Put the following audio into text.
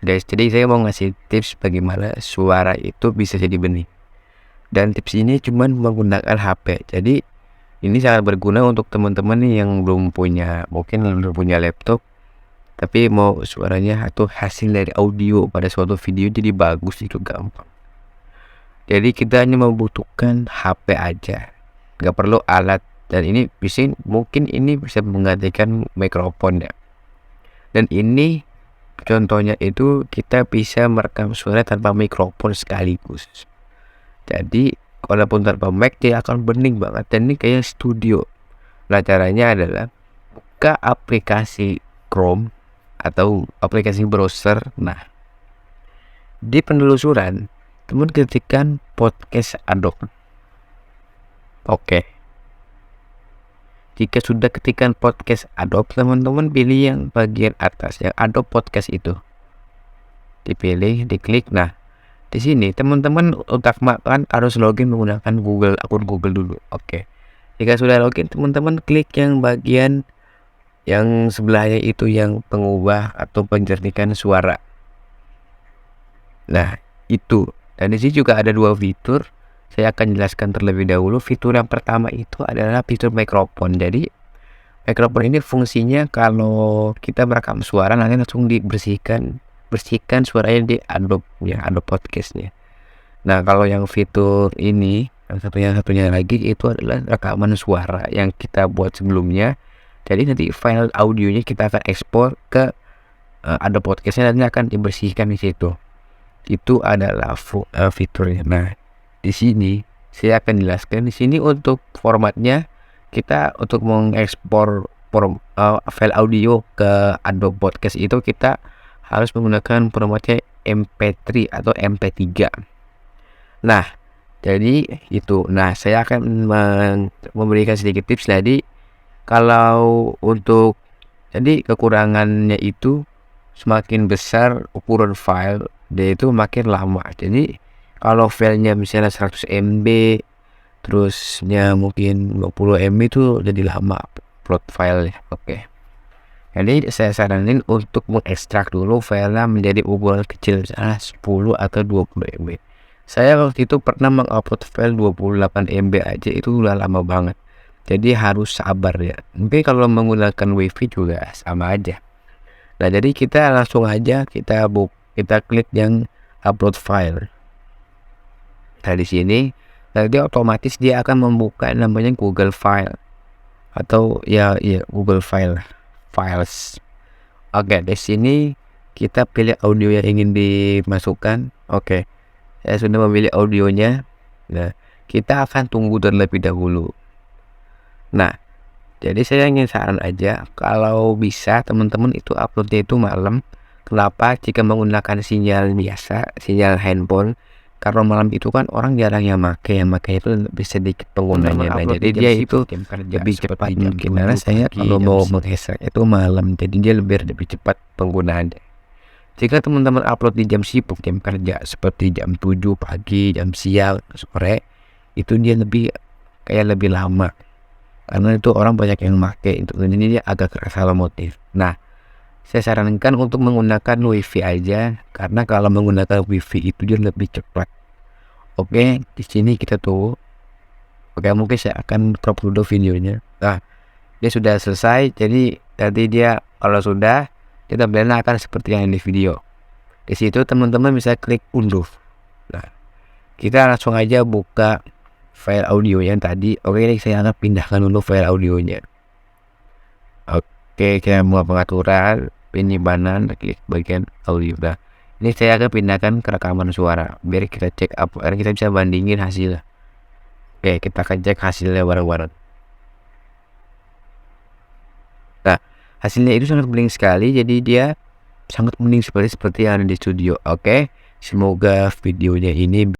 guys. Jadi saya mau ngasih tips bagaimana suara itu bisa jadi bening. Dan tips ini cuman menggunakan HP. Jadi ini sangat berguna untuk teman-teman nih yang mungkin belum punya laptop, tapi mau suaranya atau hasil dari audio pada suatu video jadi bagus, itu gampang. Jadi kita hanya membutuhkan HP aja, nggak perlu alat. Dan ini mungkin ini bisa menggantikan mikrofon ya. Dan ini contohnya itu kita bisa merekam suara tanpa mikrofon sekaligus. Jadi walaupun tanpa mic dia akan bening banget, dan ini kayak studio. Nah, caranya adalah buka aplikasi Chrome atau aplikasi browser. Nah, di penelusuran teman ketikkan podcast Adobe. Oke. Jika sudah ketikkan podcast Adobe, teman-teman pilih yang bagian atas yang Adobe Podcast itu. Dipilih, diklik. Nah, di sini teman-teman utamakan harus login menggunakan akun Google dulu. Oke. Jika sudah login, teman-teman klik yang bagian yang sebelahnya itu yang pengubah atau penjernihan suara. Nah, itu. Dan di sini juga ada dua fitur. Saya akan jelaskan terlebih dahulu. Fitur yang pertama itu adalah fitur mikrofon. Jadi mikrofon ini fungsinya kalau kita merekam suara nanti langsung bersihkan suaranya di Adobe Podcastnya. Nah, kalau yang fitur ini satunya lagi itu adalah rekaman suara yang kita buat sebelumnya. Jadi nanti file audionya kita akan ekspor ke Adobe Podcastnya, nanti akan dibersihkan di situ. Itu adalah fiturnya. Nah, di sini saya akan jelaskan. Di sini untuk formatnya, kita untuk mengekspor file audio ke Adobe Podcast itu kita harus menggunakan formatnya MP3 atau MP3. Nah, jadi itu. Nah, saya akan memberikan sedikit tips. Jadi kalau jadi kekurangannya itu semakin besar ukuran file dia itu makin lama. Jadi kalau filenya misalnya 100 MB terusnya mungkin 20 MB itu jadi lama upload filenya. Oke. Jadi saya saranin untuk mengekstrak dulu filenya menjadi ukuran kecil, misalnya 10 atau 20 MB. Saya waktu itu pernah mengupload file 28 MB aja, itu udah lama banget. Jadi harus sabar ya. Mungkin kalau menggunakan WiFi juga sama aja. Nah, jadi kita langsung aja kita klik yang upload file. Nah, di sini nanti otomatis dia akan membuka namanya Google File atau ya Google Files. Oke, di sini kita pilih audio yang ingin dimasukkan. Oke, saya sudah memilih audionya. Nah, kita akan tunggu terlebih dahulu. Nah, jadi saya ingin saran aja, kalau bisa teman-teman itu uploadnya itu malam. Kenapa? Jika menggunakan sinyal biasa, sinyal handphone, karena malam itu kan orang jarang yang pakai itu lebih sedikit penggunanya. Nah, jadi dia itu lebih cepat mungkin. Karena saya kalau mau menghesak itu malam, jadi dia lebih cepat penggunaannya. Jika teman-teman upload di jam sibuk, jam kerja seperti jam 7 pagi, jam siang, sore, itu dia lebih lama. Karena itu orang banyak yang pakai itu, jadi dia agak salah motif. Nah, saya sarankan untuk menggunakan WiFi aja, karena kalau menggunakan WiFi itu dia lebih cepat. Oke, di sini kita tunggu. Oke, mungkin saya akan crop dulu videonya. Nah, dia sudah selesai. Jadi nanti dia kalau sudah, kita tampilannya akan seperti yang di video. Di situ teman-teman bisa klik unduh. Nah, kita langsung aja buka file audio yang tadi. Oke, ini saya akan pindahkan dulu file audionya. Oke, kita buka pengaturan, penyimpanan, klik bagian audio. Nah, ini saya akan pindahkan ke rekaman suara biar kita cek karena kita bisa bandingin hasilnya. Oke, kita akan cek hasilnya bareng-bareng. Nah, hasilnya itu sangat bening sekali, jadi dia sangat bening seperti yang ada di studio. Oke, semoga videonya ini